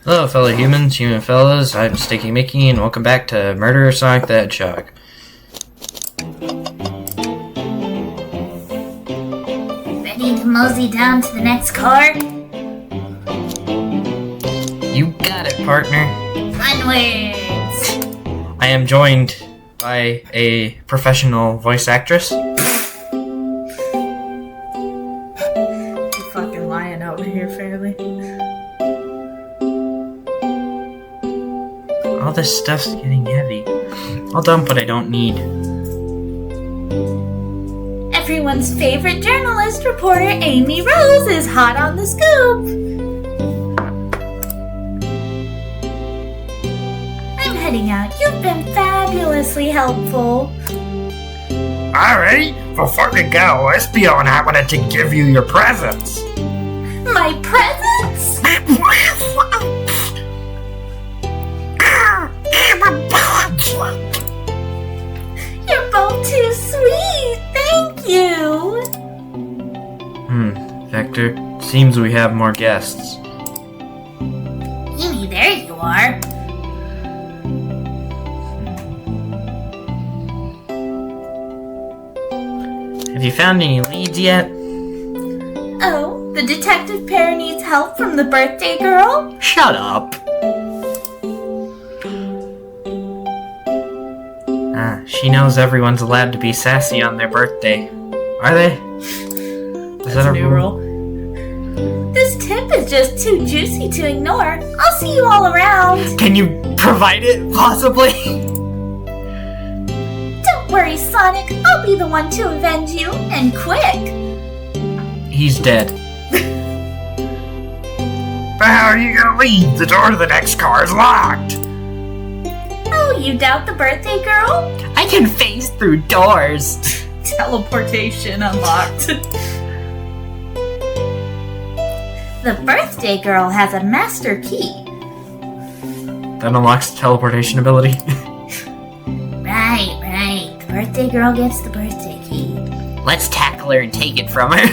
Hello, fellow humans, human fellas. I'm Sticky Mickey, and welcome back to Murderer Sonic the Hedgehog. Ready to mosey down to the next car? You got it, partner. Onwards! I am joined by a professional voice actress. You fucking lying over here, Fairly. All this stuff's getting heavy. I'll dump what I don't need. Everyone's favorite journalist reporter Amy Rose is hot on the scoop. I'm heading out. You've been fabulously helpful. Alright, before we go, Espio and I wanted to give you your presents. My presents? You're both too sweet. Thank you. Vector, seems we have more guests. Amy, there you are. Have you found any leads yet? Oh, the detective pair needs help from the birthday girl? Shut up! She knows everyone's allowed to be sassy on their birthday. Are they? Is that a New rule? This tip is just too juicy to ignore. I'll see you all around. Can you provide it, possibly? Don't worry, Sonic. I'll be the one to avenge you, and quick. He's dead. But how are you gonna leave? The door to the next car is locked. Oh, you doubt the birthday girl? I can phase through doors. Teleportation unlocked. The birthday girl has a master key. That unlocks the teleportation ability. Right. The birthday girl gets the birthday key. Let's tackle her and take it from her.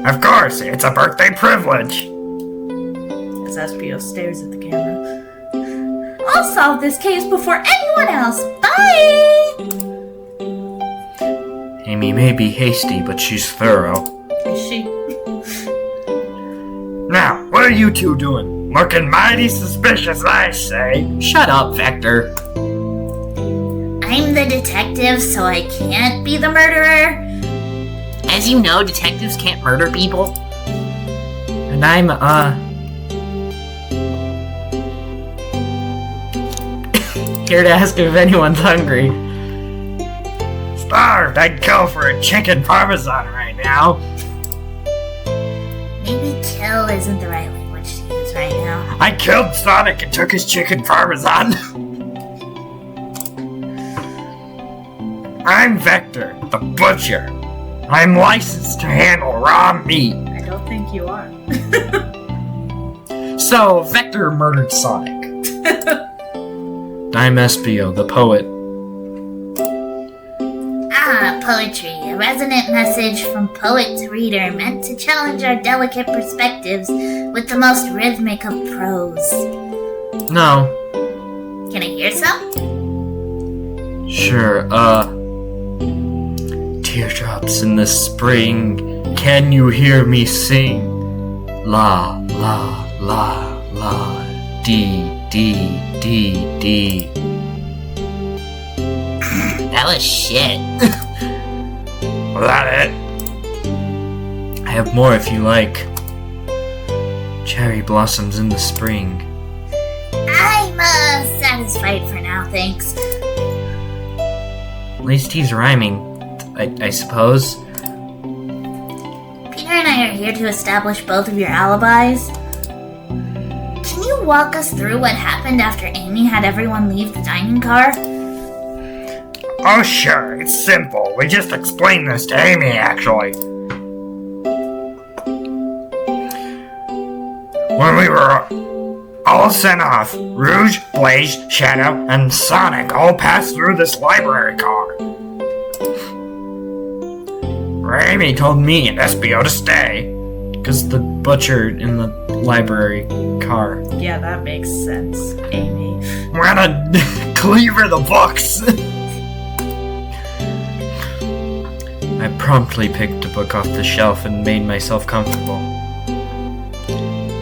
Of course, it's a birthday privilege. As Espio stares at the camera. I'll solve this case before anyone else. Bye! Amy may be hasty, but she's thorough. Is she? Now, what are you two doing? Looking mighty suspicious, I say. Shut up, Vector. I'm the detective, so I can't be the murderer. As you know, detectives can't murder people. And I'm, here to ask if anyone's hungry. Starved, I'd go for a chicken parmesan right now. Maybe kill isn't the right language to use right now. I killed Sonic and took his chicken parmesan. I'm Vector, the butcher. I'm licensed to handle raw meat. I don't think you are. So, Vector murdered Sonic. I'm Espio, the poet. Ah, poetry. A resonant message from poet to reader meant to challenge our delicate perspectives with the most rhythmic of prose. No. Can I hear some? Sure, teardrops in the spring, can you hear me sing? La, la, la, la, dee, dee, dee, dee. That was shit. Was that it? I have more if you like. Cherry blossoms in the spring. I'm satisfied for now, thanks. At least he's rhyming, I suppose. Peter and I are here to establish both of your alibis. Can you walk us through what happened after Amy had everyone leave the dining car? Oh sure, it's simple. We just explained this to Amy, actually. When we were all sent off, Rouge, Blaze, Shadow, and Sonic all passed through this library car. Amy told me and Espio to stay, because the butcher in the library car. Yeah, that makes sense, Amy. We're gonna cleaver the books. I promptly picked a book off the shelf and made myself comfortable.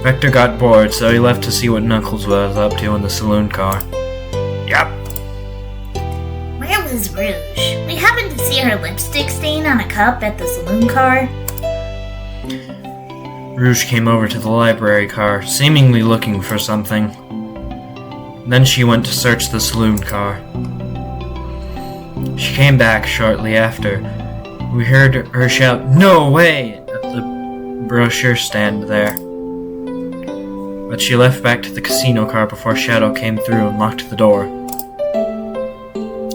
Vector got bored, so he left to see what Knuckles was up to in the saloon car. Yep. Where was Rouge? We happened to see her lipstick stain on a cup at the saloon car. Rouge came over to the library car, seemingly looking for something. Then she went to search the saloon car. She came back shortly after. We heard her shout, "No way!" at the brochure stand there. But she left back to the casino car before Shadow came through and locked the door.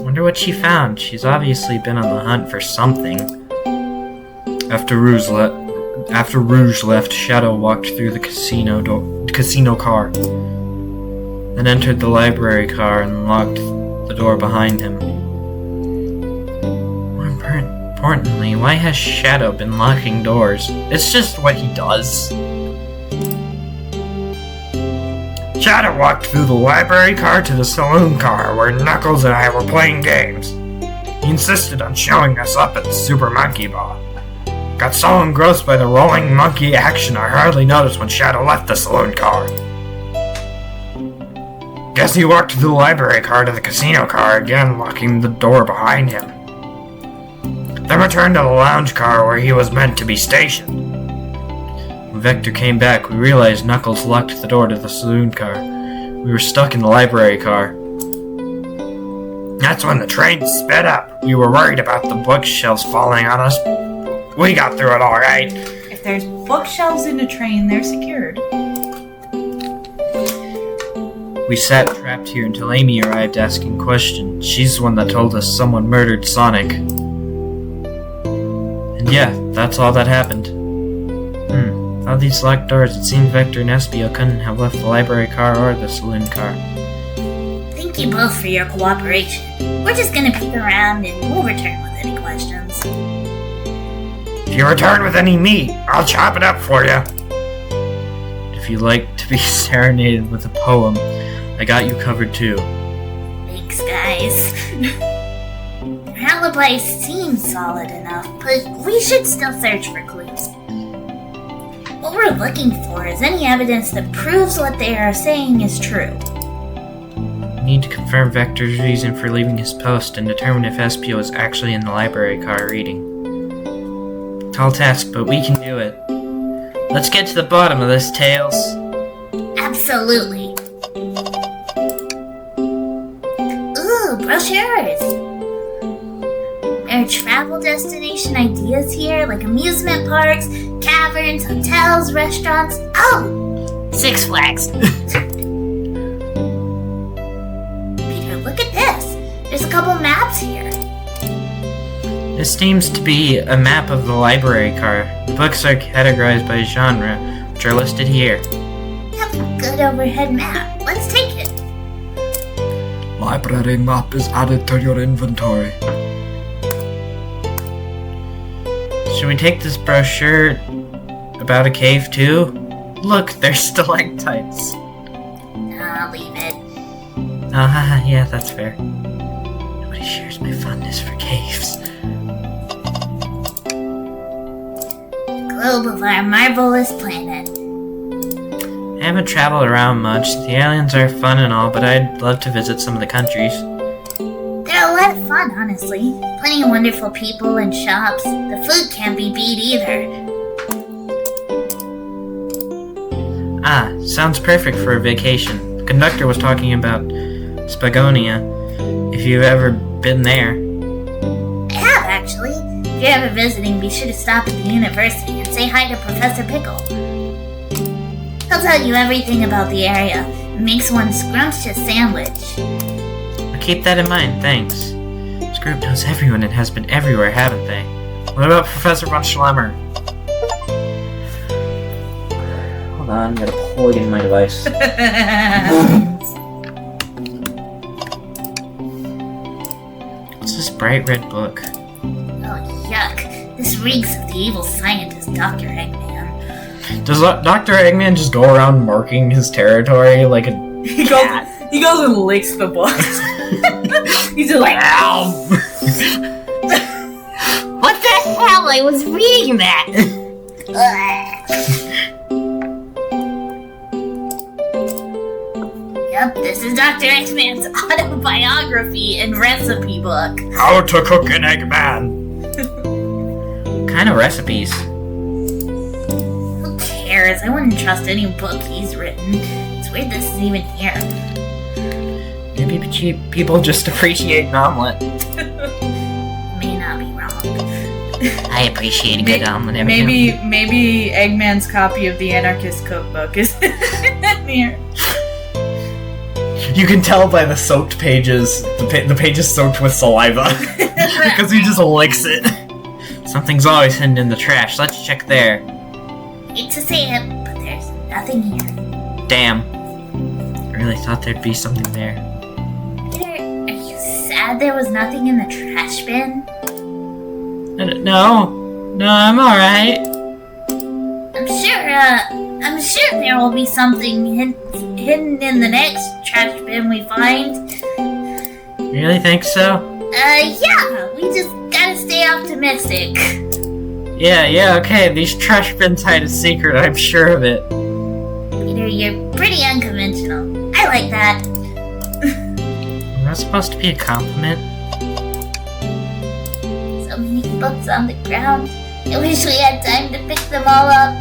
Wonder what she found. She's obviously been on the hunt for something. After Rouge left, Shadow walked through the casino car, then entered the library car and locked the door behind him. More importantly, why has Shadow been locking doors? It's just what he does. Shadow walked through the library car to the saloon car where Knuckles and I were playing games. He insisted on showing us up at the Super Monkey Ball. Got so engrossed by the rolling monkey action I hardly noticed when Shadow left the saloon car. Guess he walked through the library car to the casino car again, locking the door behind him. Then returned to the lounge car where he was meant to be stationed. When Vector came back, we realized Knuckles locked the door to the saloon car. We were stuck in the library car. That's when the train sped up. We were worried about the bookshelves falling on us. We got through it all right. If there's bookshelves in a train, they're secured. We sat trapped here until Amy arrived asking questions. She's the one that told us someone murdered Sonic. And yeah, that's all that happened. All these locked doors, it seems Vector and Espio couldn't have left the library car or the saloon car. Thank you both for your cooperation. We're just gonna peek around and we'll return with any questions. If you return with any meat, I'll chop it up for you. If you like to be serenaded with a poem, I got you covered too. Thanks, guys. Their alibi seems solid enough, but we should still search for clues. What we're looking for is any evidence that proves what they are saying is true. We need to confirm Vector's reason for leaving his post and determine if Espio is actually in the library car reading. Tall task, but we can do it. Let's get to the bottom of this, Tails. Absolutely. Ooh, brochures! There are travel destination ideas here, like amusement parks, caverns, hotels, restaurants. Oh! Six Flags. Peter, look at this. There's a couple maps here. This seems to be a map of the library car. The books are categorized by genre, which are listed here. That's a good overhead map. Let's take it. Library map is added to your inventory. Should we take this brochure about a cave too? Look, there's stalactites. I'll leave it. Yeah, that's fair. Nobody shares my fondness for caves. The globe of our marvelous planet. I haven't traveled around much. The aliens are fun and all, but I'd love to visit some of the countries. They're a lot of fun, honestly. Plenty of wonderful people and shops. The food can't be beat either. Sounds perfect for a vacation. The conductor was talking about Spagonia. If you've ever been there. I have, actually. If you're ever visiting, be sure to stop at the university and say hi to Professor Pickle. He'll tell you everything about the area and makes one scrumptious sandwich. I'll keep that in mind, thanks. This group knows everyone and has been everywhere, haven't they? What about Professor von Schlemmer? Hold on, I'm gonna plug in my device. What's this bright red book? Oh, yuck. This reeks of the evil scientist, Dr. Eggman. Does Dr. Eggman just go around marking his territory like a cat? He goes and licks the books. He's just like, Ow! What the hell? I was reading that. Yep, this is Dr. Eggman's autobiography and recipe book. How to cook an Eggman. What kind of recipes? Who cares? I wouldn't trust any book he's written. It's weird this is even here. Maybe people just appreciate an omelet. May not be wrong. I appreciate a good omelet every maybe Eggman's copy of the Anarchist Cookbook is in here. You can tell by the soaked pages, the pages soaked with saliva, because he just licks it. Something's always hidden in the trash. Let's check there. Hate to say it, but there's nothing here. Damn. I really thought there'd be something there. Peter, are you sad there was nothing in the trash bin? No, I'm alright. I'm sure there will be something hidden in the next trash bin we find. Really think so? Yeah, we just gotta stay optimistic. Yeah, okay, these trash bins hide a secret, I'm sure of it. Peter, you're pretty unconventional. I like that. Am that supposed to be a compliment? So many books on the ground. I wish we had time to pick them all up.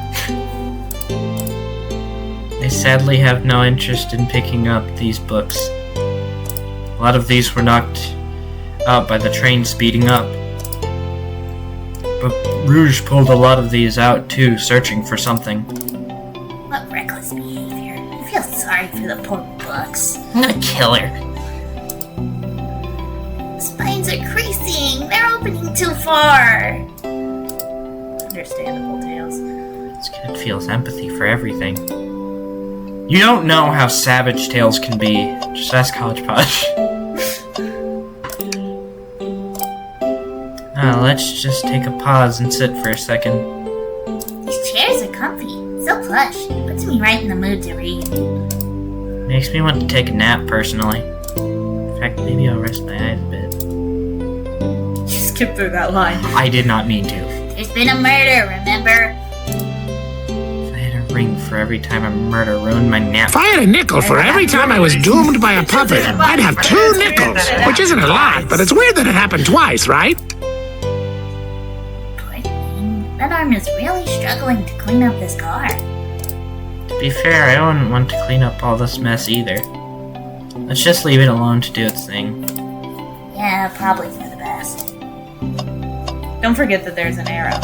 I sadly have no interest in picking up these books. A lot of these were knocked out by the train speeding up. But Rouge pulled a lot of these out too, searching for something. What reckless behavior. I feel sorry for the poor books. I'm gonna kill her. Spines are creasing. They're opening too far. Understandable, Tails. This kid feels empathy for everything. You don't know how savage Tails can be. Just ask Hodgepodge. Let's just take a pause and sit for a second. These chairs are comfy. So plush. Puts me right in the mood to read. Makes me want to take a nap, personally. In fact, maybe I'll rest my eyes a bit. You skipped through that line. I did not mean to. There's been a murder, remember? If I had a ring for every time a murder ruined my nap. If I had a nickel for every time I was doomed by a puppet, I'd have 2 nickels, which isn't a lot, but it's weird that it happened twice, right? Poor thing. That arm is really struggling to clean up this car. To be fair, I wouldn't want to clean up all this mess either. Let's just leave it alone to do its thing. Yeah, probably for the best. Don't forget that there's an arrow.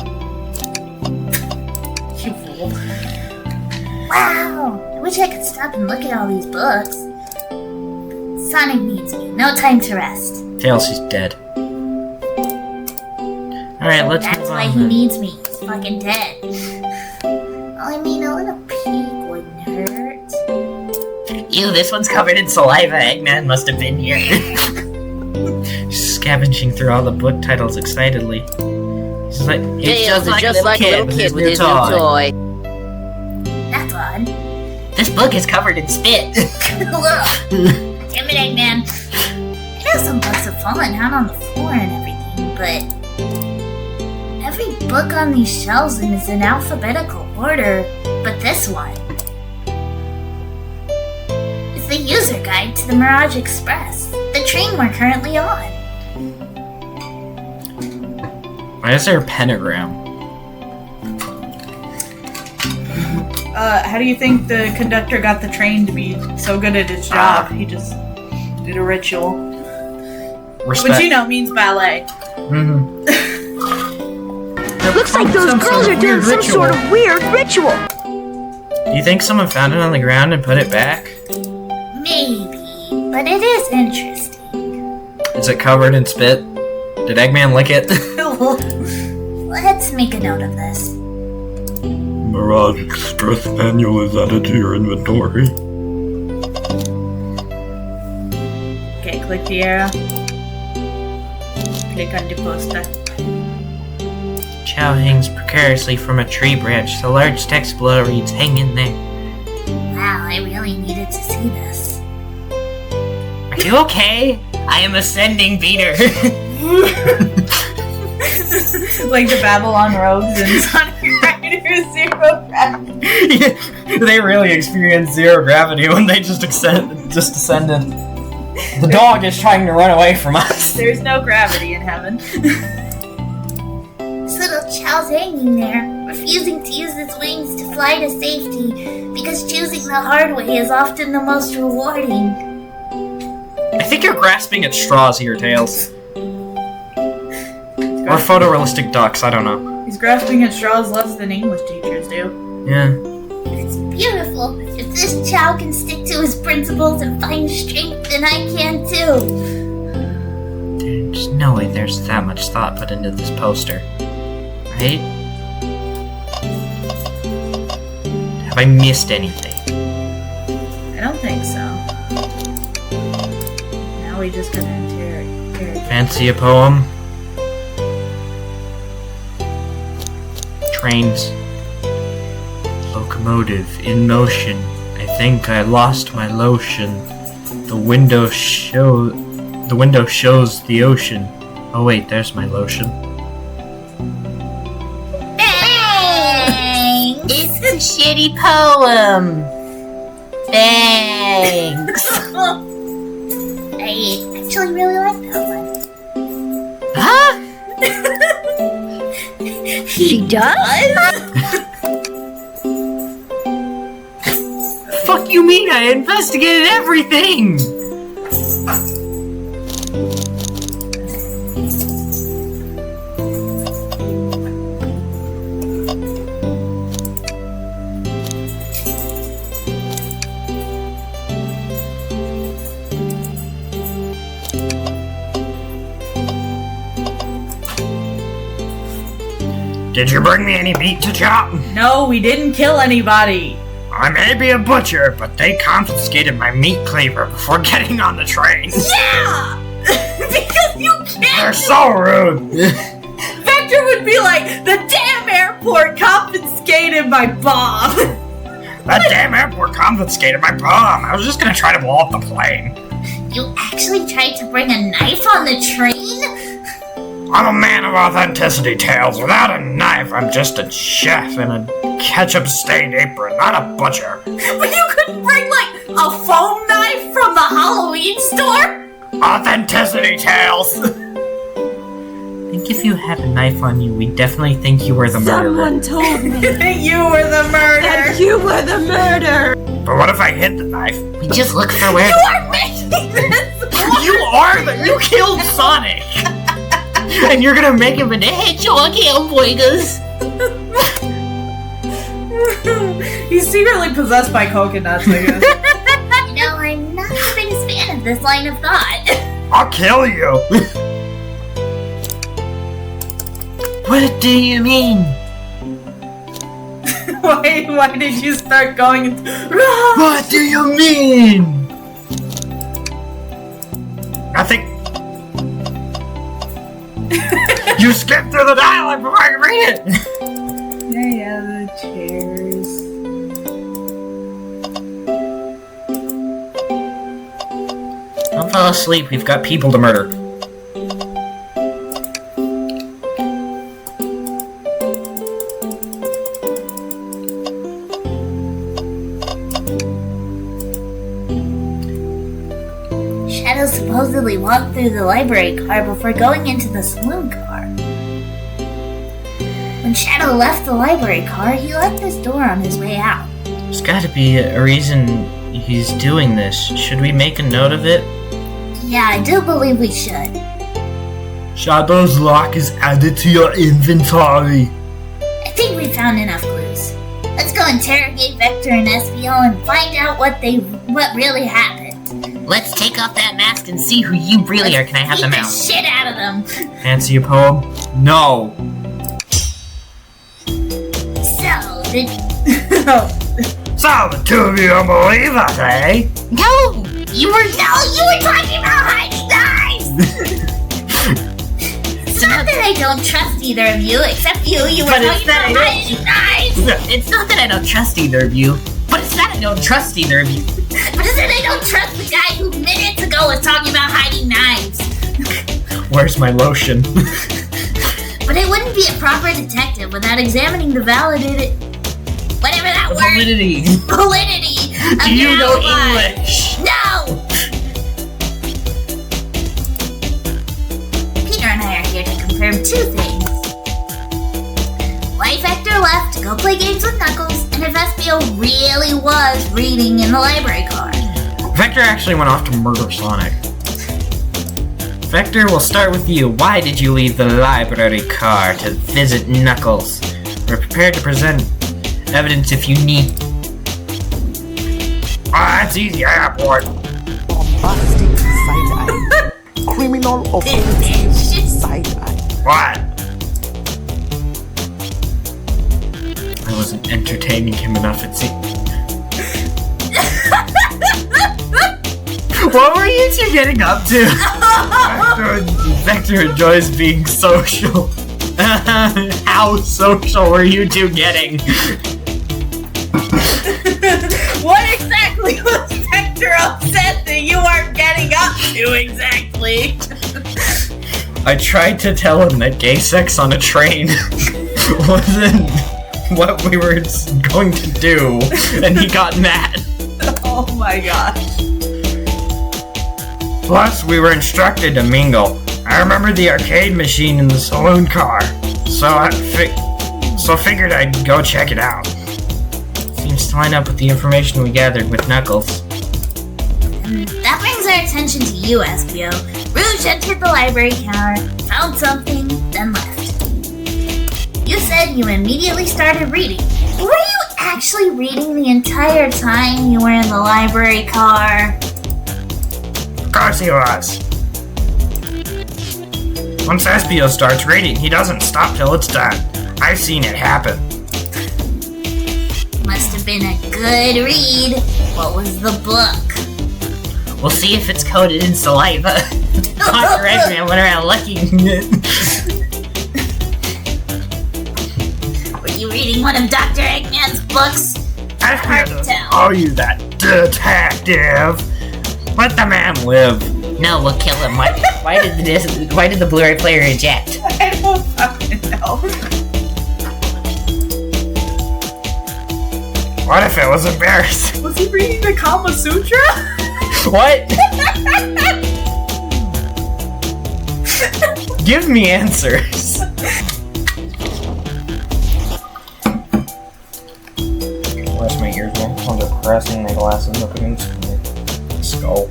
You fool. Wow! I wish I could stop and look at all these books. Sonic needs me. No time to rest. Tails, he's dead. Alright, let's That's move why on he then. needs me. He's fucking dead. Well, I mean, a little peek wouldn't hurt. Ew, this one's covered in saliva. Eggman must have been here. Scavenging through all the book titles excitedly. He's like, Tails is just like a little kid with his new toy. That's odd. This book is covered in spit. Damn it, Eggman. I know some books have fallen out on the floor and everything, but every book on these shelves is in alphabetical order, but this one. It's the user guide to the Mirage Express, the train we're currently on. Why is there a pentagram? How do you think the conductor got the train to be so good at its job? He just did a ritual. Respect. Which, you know, means ballet. Mm-hmm. Looks like those girls are doing some sort of weird ritual. Do you think someone found it on the ground and put it back? Maybe, but it is interesting. Is it covered in spit? Did Eggman lick it? Let's make a note of this. Mirage Express manual is added to your inventory. Okay, click the arrow. Click on the poster. Chow hangs precariously from a tree branch. The large text below reads, "Hang in there." Wow, I really needed to see this. Are you okay? I am ascending Peter. Like the Babylon rogues and Sonic Riders Zero Gravity. Yeah, they really experienced zero gravity when they just descended. The dog is trying to run away from us. There's no gravity in heaven. This little Chow's hanging there, refusing to use its wings to fly to safety, because choosing the hard way is often the most rewarding. I think you're grasping at straws here, Tails. Or photorealistic ducks, I don't know. He's grasping at straws less than English teachers do. Yeah. It's beautiful. If this Chow can stick to his principles and find strength, then I can too. There's no way there's that much thought put into this poster. Right? Have I missed anything? I don't think so. Now we just gotta interrogate. Fancy a poem? Trains. Locomotive in motion. I think I lost my lotion. The window shows the ocean. Oh wait, there's my lotion. Bang! It's a shitty poem. Thanks. I actually really like that one. Huh? She does? Fuck you mean? I investigated everything! Did you bring me any meat to chop? No, we didn't kill anybody. I may be a butcher, but they confiscated my meat cleaver before getting on the train. Yeah! Because you They're can't! so rude. Vector would be like, the damn airport confiscated my bomb! That damn airport confiscated my bomb. I was just gonna try to blow up the plane. You actually tried to bring a knife on the train? I'm a man of authenticity, Tails. Without a knife, I'm just a chef in a ketchup-stained apron, not a butcher. But you couldn't bring, like, a foam knife from the Halloween store? Authenticity, Tails. I think if you had a knife on you, we'd definitely think you were the murderer. Someone told me You were the murderer! that you were the murderer. But what if I hid the knife? We just look for where. You are making this You killed Sonic! And you're gonna make him an hedgehog hamburgers! He's secretly possessed by coconuts, I guess. You know, I'm not the biggest fan of this line of thought. I'll kill you. What do you mean? Why did you start going? What do you mean? Nothing. You skipped through the dialogue before I could read it. Yeah, the chairs. Don't fall asleep, we've got people to murder. Shadow supposedly walked through the library car before going into the saloon car. When Shadow left the library car, he left his door on his way out. There's gotta be a reason he's doing this. Should we make a note of it? Yeah, I do believe we should. Shadow's lock is added to your inventory. I think we found enough clues. Let's go interrogate Vector and Espio and find out what really happened. Let's take off that mask and see who you really are. Can I have the Beat the mouse? shit out of them. Fancy a poem? No. So, did So the two of you don't believe us, eh? No! You were talking about hiding knives! It's not that I don't trust either of you, except you. You were But it's talking about that hiding knives. It's not that I don't trust either of you, but it's that I don't trust either of you. But it's that I don't trust the guy who minutes ago was talking about hiding knives. Where's my lotion? But I wouldn't be a proper detective without examining the validated... whatever that word... Validity. Validity. Do you know English? No! Peter and I are here to confirm two things. Why Vector left to go play games with Knuckles, and if Espio really was reading in the library car. Vector actually went off to murder Sonic. Vector, we'll start with you. Why did you leave the library car to visit Knuckles? We're prepared to present evidence if you need. That's easy, I have one. Bombastic side-eye. Criminal offensive side-eye. What? I wasn't entertaining him enough, it seemed. What were you two getting up to? Vector enjoys being social. How social were you two getting? What exactly was Vector upset that you aren't getting up to exactly? I tried to tell him that gay sex on a train wasn't what we were going to do, and he got mad. Oh my gosh. Plus, we were instructed to mingle. I remember the arcade machine in the saloon car, so figured I'd go check it out. Seems to line up with the information we gathered with Knuckles. That brings our attention to you, Espio. Rouge entered the library counter, found something, then left. You said you immediately started reading. Were you actually reading the entire time you were in the library car? Of course he was. Once Espio starts reading, he doesn't stop till it's done. I've seen it happen. Must have been a good read. What was the book? We'll see if it's coated in saliva. Dr. Eggman went around licking it. Were you reading one of Dr. Eggman's books? Hard to tell. Oh, you that detective! Let the man live. No, we'll kill him. Why did the Blu-ray player eject? I don't fucking know. What if it was embarrassing? Was he reading the Kama Sutra? What? Give me answers. Where's my ears, man? I'm depressing my glasses up against my skull.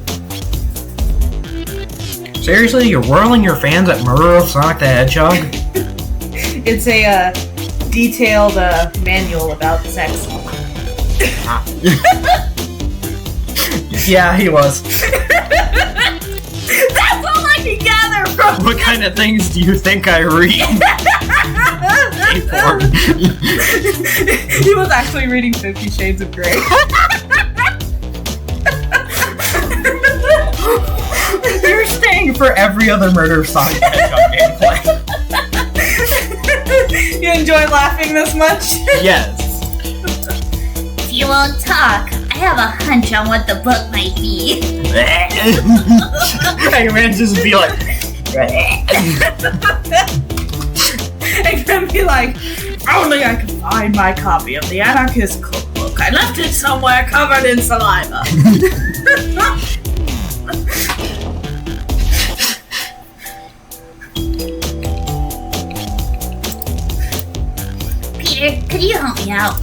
Seriously, you're whirling your fans at Murder of Sonic the Hedgehog? It's a detailed manual about sex. Yeah, he was. That's all I can gather from. What kind of things do you think I read? Gay porn. He was actually reading 50 Shades of Grey. You're staying for every other Murder of Sonic the Hedgehog gameplay. You enjoy laughing this much? Yes. If you won't talk, I have a hunch on what the book might be. Hey man, just be like. It can be like, if only I could find my copy of the Anarchist Cookbook. I left it somewhere covered in saliva. Peter, could you help me out?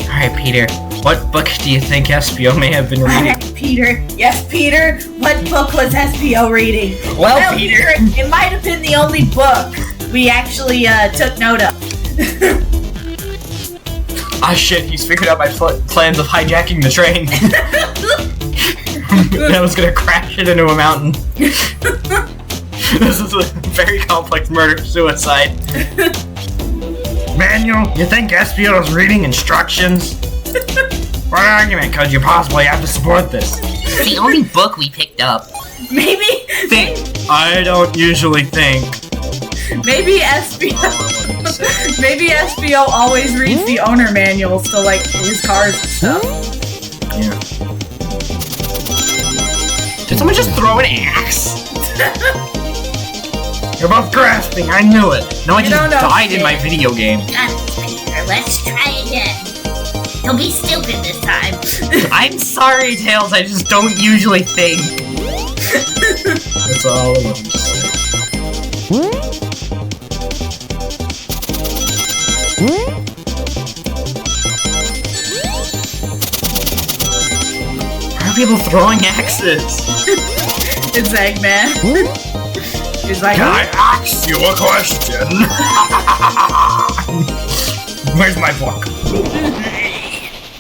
Alright, Peter, what book do you think Espio may have been reading? Peter, yes, Peter. What book was Espio reading? Well, Peter. It might have been the only book we actually took note of. Ah shit, he's figured out my plans of hijacking the train. I was gonna crash it into a mountain. This is a very complex murder-suicide. Manual, you think Espio is reading instructions? What argument could you possibly have to support this? It's the only book we picked up. Maybe. Think. I don't usually think. Maybe Espio. Maybe Espio always reads the owner manuals to like his cars and stuff. Yeah. Did someone just throw an axe? You're both grasping, I knew it. No, I just died in my video game. Got this, Peter. Let's try again. Don't be stupid this time. I'm sorry, Tails, I just don't usually think. That's all I want to say. Why are people throwing axes? It's Eggman. He's like, Can I ask you a question? Where's my book?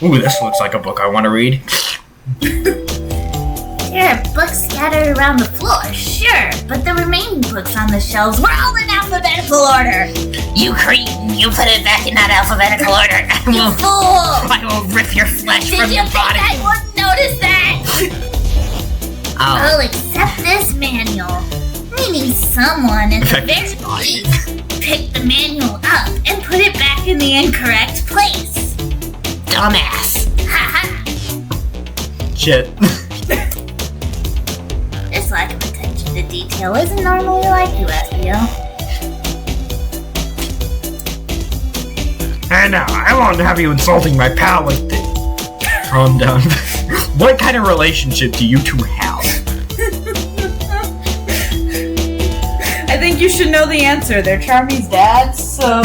Ooh, this looks like a book I want to read. There are books scattered around the floor, sure, but the remaining books on the shelves were all in alphabetical order. You cretin! You put it back in that alphabetical order. You fool! I will rip your flesh Did from you your think body. I wouldn't notice that? Oh, I'll accept this manual, meaning someone at the very least picked the manual up and put it back in the incorrect place. dumbass. Ha ha! Shit. This lack of attention to detail isn't normally like you, Espio. Hey now, I won't have you insulting my pal like this. Calm down. What kind of relationship do you two have? I think you should know the answer. They're Charmy's dad, so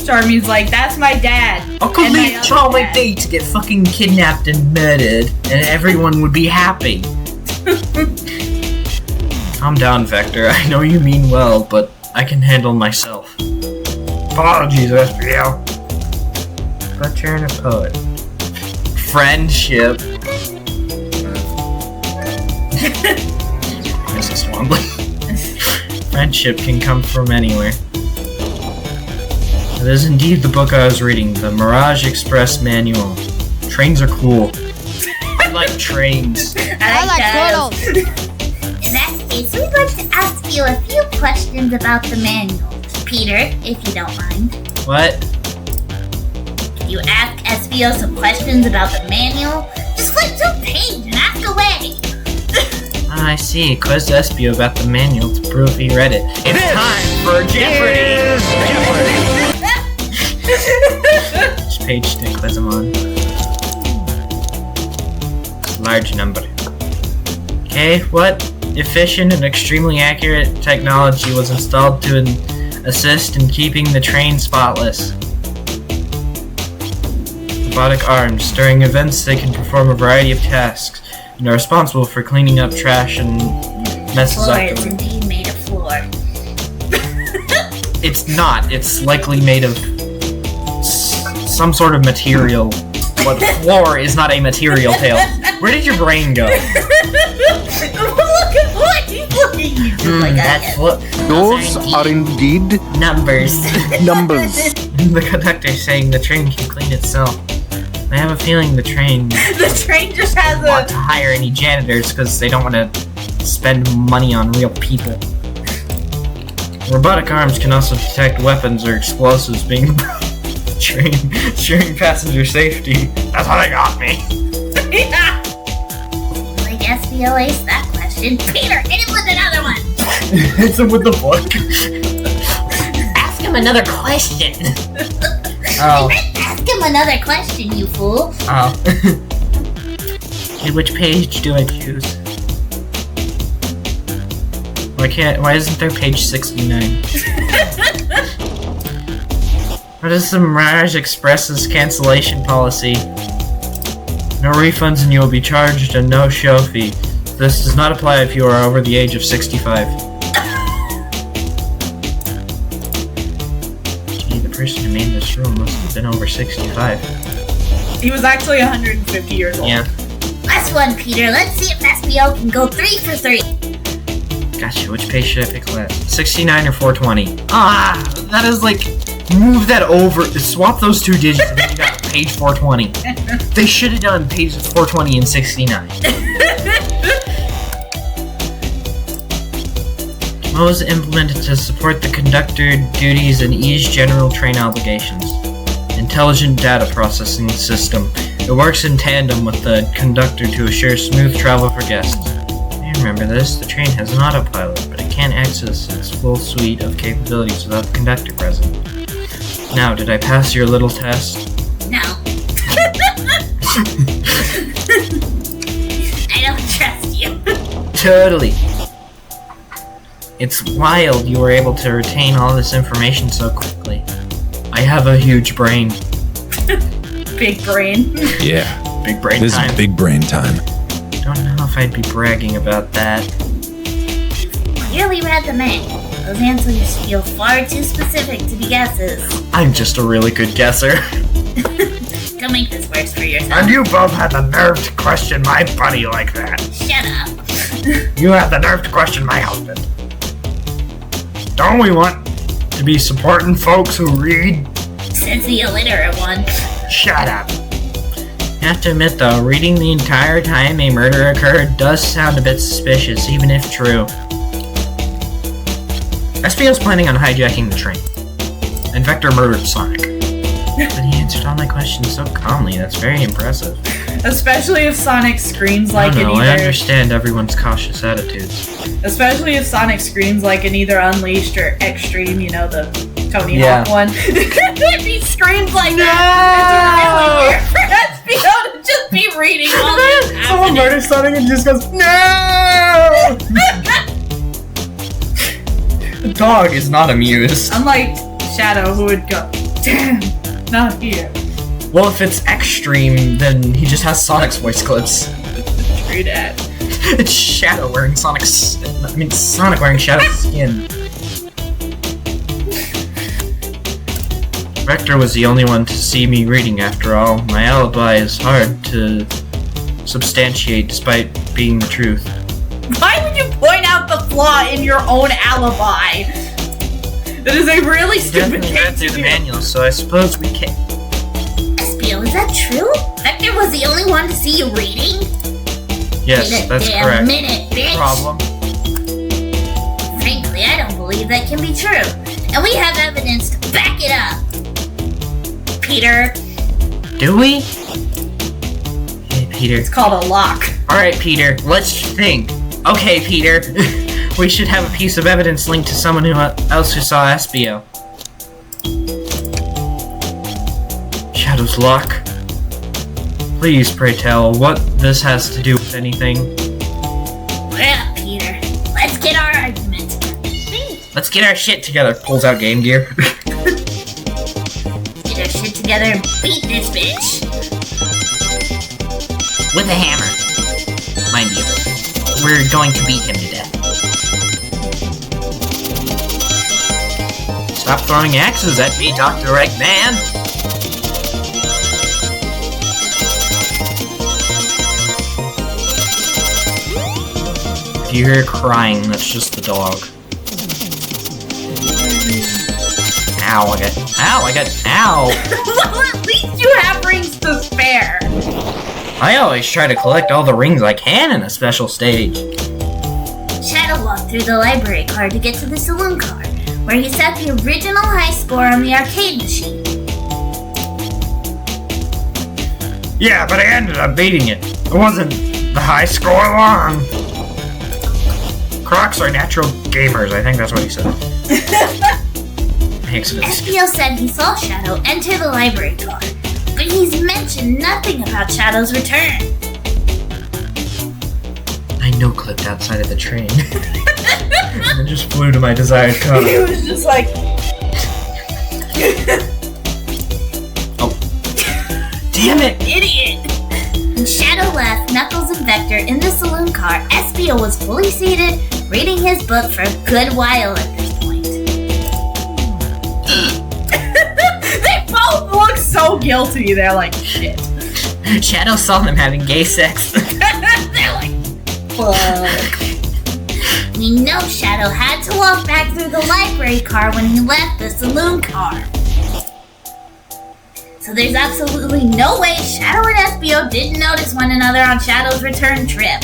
Charmy's like, that's my dad. How come And my they other tell my dad. date to get fucking kidnapped and murdered, and everyone would be happy? Calm down, Vector. I know you mean well, but I can handle myself. Apologies, Espio. But you're a poet. Friendship. Mrs. Swanley. Friendship can come from anywhere. It is indeed the book I was reading, the Mirage Express Manual. Trains are cool. I like trains. I like turtles. In that case, we'd like to ask you a few questions about the manual. Peter, if you don't mind. What? You ask Espio some questions about the manual? Just flip to a page and ask away. I see. Quiz Espio about the manual to prove he read it. It's time for Jeopardy! Which page to quiz him on? Large number. Okay, what efficient and extremely accurate technology was installed to assist in keeping the train spotless? Robotic arms. During events, they can perform a variety of tasks and are responsible for cleaning up trash and messes Floor up. is indeed made of floor. It's not. It's likely made of some sort of material. But floor is not a material, Tails. Where did your brain go? Look at what he's looking at. That's what. Those are indeed Numbers. numbers. The conductor's saying the train can clean itself. I have a feeling the train The train just has want to hire any janitors because they don't want to spend money on real people. Robotic arms can also detect weapons or explosives being train, ensuring passenger safety. That's how they got me. Yeah. Like Espio aced that question. Peter, hit him with another one. Hits him with the book. Ask him another question. Oh. Ask him another question, you fool. Oh. Okay, which page do I choose? Why isn't there page 69? What is the Mirage Express's cancellation policy? No refunds and you will be charged a no-show fee. This does not apply if you are over the age of 65. Gee, the person who made this rule must have been over 65. He was actually 150 years old. Yeah. Last one, Peter. Let's see if Espio can go 3 for 3. Gotcha, which page should I pick last? 69 or 420? Ah, that is like, move that over, swap those two digits and then you got page 420. They should have done pages 420 and 69. was implemented to support the conductor duties and ease general train obligations. Intelligent data processing system. It works in tandem with the conductor to assure smooth travel for guests. I remember this. The train has an autopilot, but it can't access its full suite of capabilities without the conductor present. Now, did I pass your little test? No. I don't trust you. Totally. It's wild you were able to retain all this information so quickly. I have a huge brain. Big brain. Yeah. Big brain This time. is big brain time. Don't know if I'd be bragging about that. Clearly read the manual. Those answers feel far too specific to be guesses. I'm just a really good guesser. Don't make this worse for yourself. And you both had the nerve to question my buddy like that. Shut up. You had the nerve to question my husband. Don't we want to be supporting folks who read? Says the illiterate one. Shut up. Have to admit though, reading the entire time a murder occurred does sound a bit suspicious, even if true. Espio's planning on hijacking the train, and Vector murdered Sonic. But he answered all my questions so calmly, that's very impressive. Especially if Sonic screams like I in don't know, I either. understand everyone's cautious attitudes. Especially if Sonic screams like in either Unleashed or Extreme, you know, the Tony Yeah. Hawk one. If he screams like that, it's really weird for Espio to just be reading all this happening. murders Sonic and just goes, no! The dog is not amused. Unlike Shadow, who would go, damn, not here. Well, if it's extreme, then he just has Sonic's voice clips. True that. It's Shadow wearing Sonic wearing Shadow's skin. Vector was the only one to see me reading after all. My alibi is hard to substantiate despite being the truth. Why would you point out the flaw in your own alibi? That is a really stupid Definitely thing read to through the do. manual, so I suppose we can. Espio, is that true? Vector was the only one to see you reading? Yes, Wait a that's damn correct. minute, bitch. Problem. Frankly, I don't believe that can be true. And we have evidence to back it up. Peter. Do we? Hey, Peter. It's called a lock. Alright, Peter, let's think. Okay, Peter. We should have a piece of evidence linked to someone else who saw Espio. Shadow's lock. Please, pray tell, what this has to do with anything. Well, Peter, let's get our argument. Let's get our shit together. Pulls out Game Gear. Get our shit together and beat this bitch. With a hammer. Mind you. We're going to beat him to death. Stop throwing axes at me, Dr. Eggman. If you hear crying, that's just the dog. Ow, I got, ow! Well, at least you have rings to spare. I always try to collect all the rings I can in a special stage. Shadow walked through the library car to get to the saloon car, where he set the original high score on the arcade machine. Yeah, but I ended up beating it. It wasn't the high score long. Crocs are natural gamers, I think that's what he said. Espio said he saw Shadow enter the library car, but he's mentioned nothing about Shadow's return. I no-clipped outside of the train. And just flew to my desired car. He was just like, Damn it! idiot. When Shadow left Knuckles and Vector in the saloon car, Espio was fully seated, reading his book for a good while at this point. They both look so guilty. They're like, shit. Shadow saw them having gay sex. They're like, fuck. We know Shadow had to walk back through the library car when he left the saloon car. So there's absolutely no way Shadow and Espio didn't notice one another on Shadow's return trip.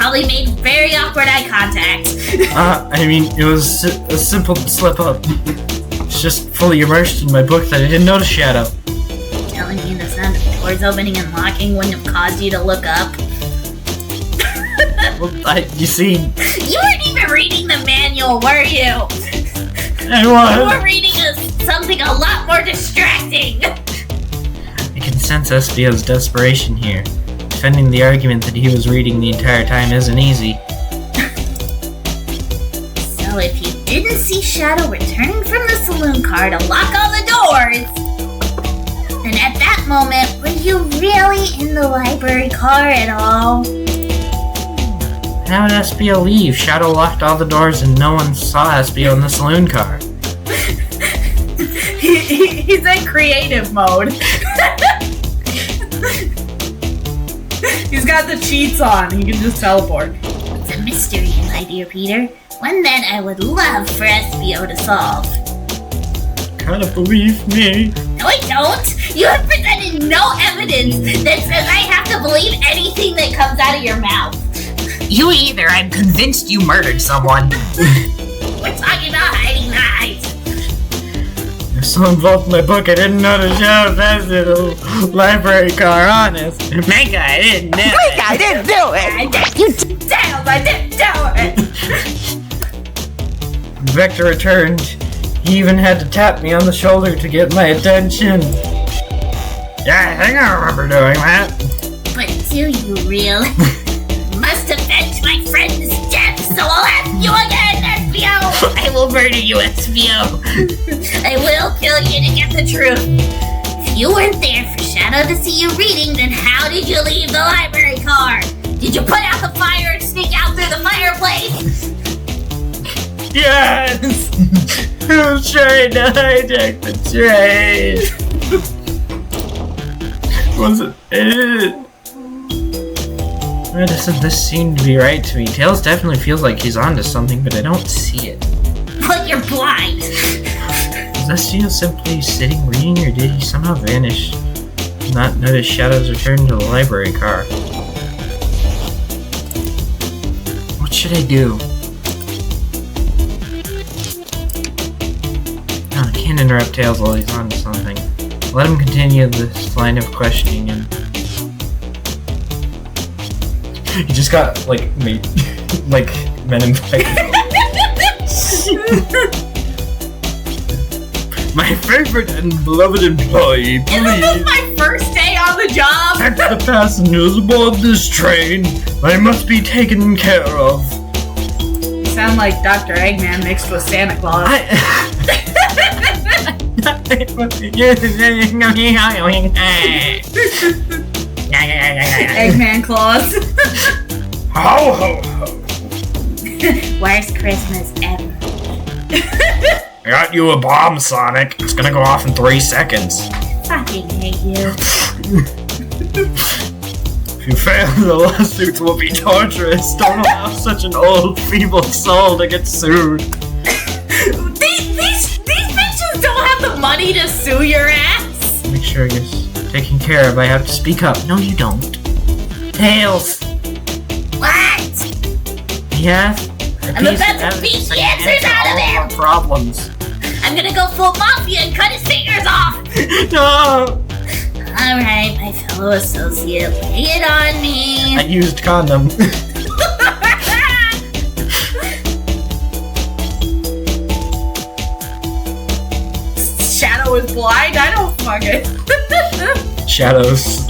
Probably made very awkward eye contact. I mean, it was a simple slip up. It's just fully immersed in my book that I didn't notice Shadow. Telling me the sound of doors opening and locking wouldn't have caused you to look up? Well, you see... You weren't even reading the manual, were you? I You was. were reading something a lot more distracting. I can sense Espio's desperation here. Defending the argument that he was reading the entire time isn't easy. So if you didn't see Shadow returning from the saloon car to lock all the doors, then at that moment, were you really in the library car at all? How did Espio leave? Shadow locked all the doors and no one saw Espio in the saloon car. He's in creative mode. He's got the cheats on. He can just teleport. It's a mystery, my dear Peter. One that I would love for Espio to solve. Kinda believe me. No, I don't! You have presented no evidence that says I have to believe anything that comes out of your mouth. You either. I'm convinced you murdered someone. We're talking about hiding the eyes. There's so involved in my book, I didn't notice Shadow passed in the library car, honest. Mega, I didn't know it. I didn't do it! I didn't do it! Vector returned. He even had to tap me on the shoulder to get my attention. Yeah, I think I remember doing that. But do you really? Must avenge my friend's death, so I'll ask you again, Espio! I will murder you, Espio. I will kill you to get the truth. If you weren't there for Shadow to see you reading, then how did you leave the library car? Did you put out the fire and sneak out through the fireplace? Yes! I was trying to hijack the train. Wasn't it? Why doesn't this seem to be right to me? Tails definitely feels like he's onto something, but I don't see it. But you're blind. Was Espio simply sitting reading, or did he somehow vanish? Not notice Shadow's return to the library car. What should I do? No, I can't interrupt Tails while he's on to something. Let him continue this line of questioning and... He just got, like, made... like, Men in Black. My favorite and beloved employee, Isn't this please my first day on the job? check the passengers aboard this train. They must be taken care of. You sound like Dr. Eggman mixed with Santa Claus. Eggman Claus. Ho ho ho! Worst Christmas ever. I got you a bomb, Sonic. It's gonna go off in 3 seconds. Fucking hate you. If you fail, the lawsuits will be torturous. Don't allow such an old, feeble soul to get sued. These bitches don't have the money to sue your ass. Make sure you're taken care of. I have to speak up. No, you don't. Tails! What? Yes? I'm about to beat the answers out of him! Problems. I'm gonna go full mafia and cut his fingers off! No! Alright, my fellow associate, lay it on me! I used condom. Shadow is blind? I don't fucking... Shadows.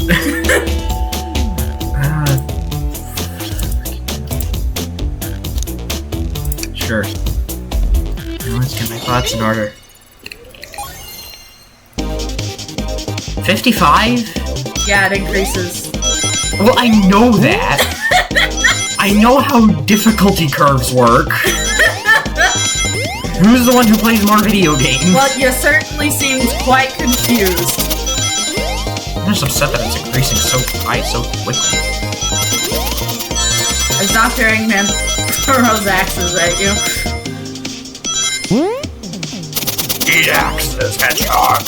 Sure. Now let's get my thoughts in order. 55? Yeah, it increases. Well, I know that. I know how difficulty curves work. Who's the one who plays more video games? Well, you certainly seemed quite confused. I'm just upset that it's increasing so high so quickly. As Dr. Eggman throws axes at you. Eat axes, hedgehog!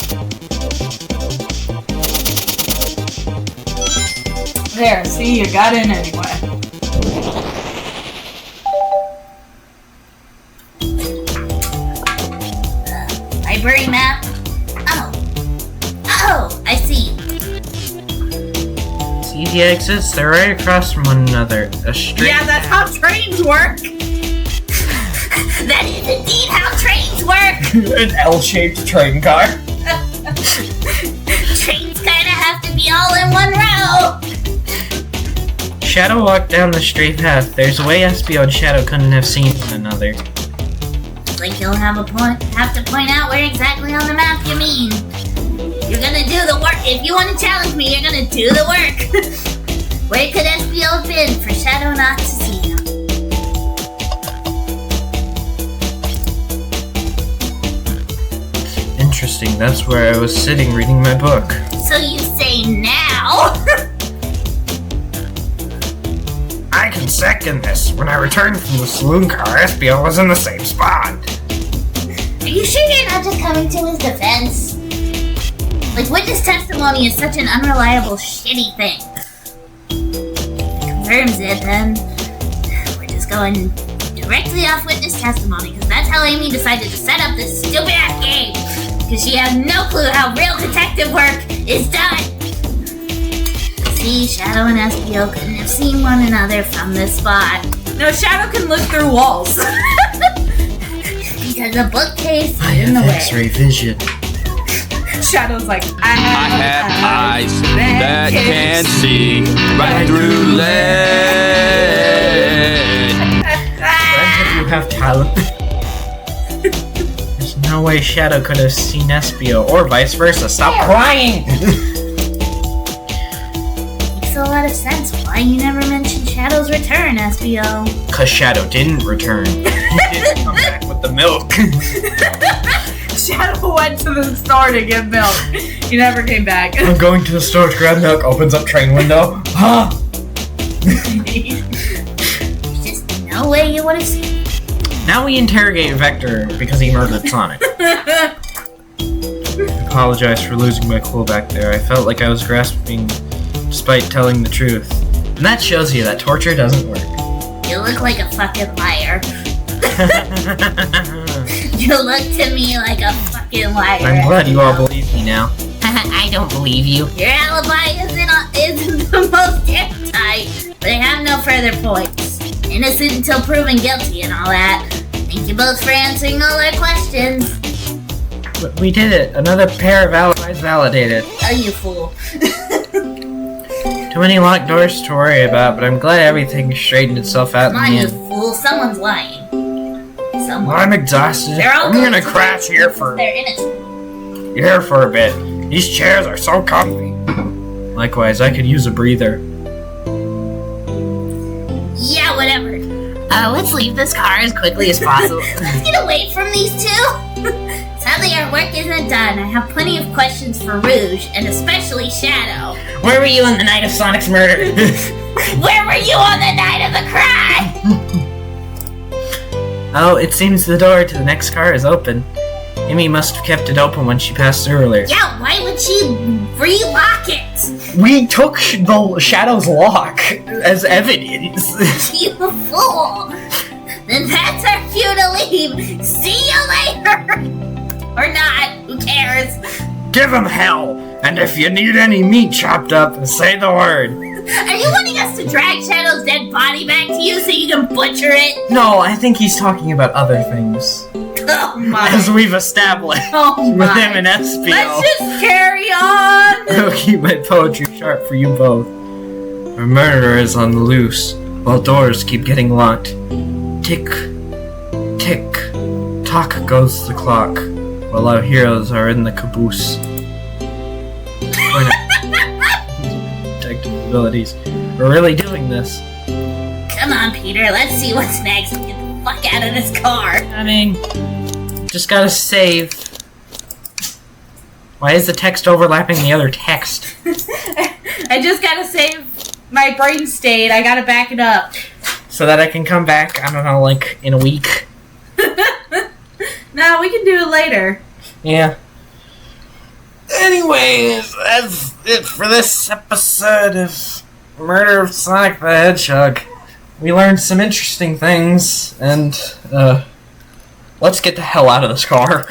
There, see, you got in anyway. the exits, they're right across from one another. A straight Yeah, that's how trains work. That is indeed how trains work. An L-shaped train car. Trains kinda have to be all in one row. Shadow walked down the straight path. There's a way Espio and Shadow couldn't have seen one another. Like you'll have to point out where exactly on the map you mean. You're gonna do the work. If you want to challenge me, you're gonna do the work. Where could Espio have been for Shadow not to see him? Interesting, that's where I was sitting reading my book. So you say now? I can second this. When I returned from the saloon car, Espio was in the same spot. Are you sure you're not just coming to his defense? Like, witness testimony is such an unreliable, shitty thing. Confirms it, then. We're just going directly off witness testimony, because that's how Amy decided to set up this stupid-ass game. Because she has no clue how real detective work is done. See, Shadow and Espio couldn't have seen one another from this spot. No, Shadow can look through walls. Because the bookcase I is in the have way. X-ray vision. Shadow's like, I have eyes that can see right through lead. Granted, you have talent. There's no way Shadow could have seen Espio, or vice versa. Stop crying! Makes a lot of sense why you never mentioned Shadow's return, Espio. Cause Shadow didn't return. He didn't come back with the milk. Shadow went to the store to get milk. He never came back. I'm going to the store to grab milk. Opens up train window. Huh? There's just no way you would have seen it. Now we interrogate Vector because he murdered Sonic. I apologize for losing my cool back there. I felt like I was grasping despite telling the truth. And that shows you that torture doesn't work. You look like a fucking liar. You look to me like a fucking liar. I'm glad you all believe me now. I don't believe you. Your alibi isn't the most airtight, but I have no further points. Innocent until proven guilty and all that. Thank you both for answering all our questions. But we did it. Another pair of alibis validated. Oh, you fool. Too many locked doors to worry about, but I'm glad everything straightened itself out in Come on, the you end. fool. Someone's lying. Someone. I'm exhausted. They're all I'm gonna crash here for They're innocent. a bit. These chairs are so comfy. Likewise, I could use a breather. Yeah, whatever. Let's leave this car as quickly as possible. Let's get away from these two. Sadly, our work isn't done. I have plenty of questions for Rouge, and especially Shadow. Where were you on the night of Sonic's murder? Where were you on the night of the crime? Oh, it seems the door to the next car is open. Amy must have kept it open when she passed earlier. Yeah, why would she relock it? We took the Shadow's lock as evidence. You fool! Then that's our cue to leave. See you later! Or not, who cares? Give him hell. And if you need any meat chopped up, say the word. Are you wanting us to drag Shadow's dead body back to you so you can butcher it? No, I think he's talking about other things. Oh my. As we've established Oh with my. him and Espio. Let's just carry on. I'll keep my poetry sharp for you both. Our murderer is on the loose, while doors keep getting locked. Tick, tick, tock goes the clock, while our heroes are in the caboose. We're not detective abilities. We're really doing this. Come on, Peter, let's see what's next and get the fuck out of this car. I mean, just gotta save. Why is the text overlapping the other text? I just gotta save my brain state. I gotta back it up. So that I can come back, I don't know, like, in a week. No, we can do it later. Yeah. Anyways, that's it for this episode of Murder of Sonic the Hedgehog. We learned some interesting things, and, Let's get the hell out of this car.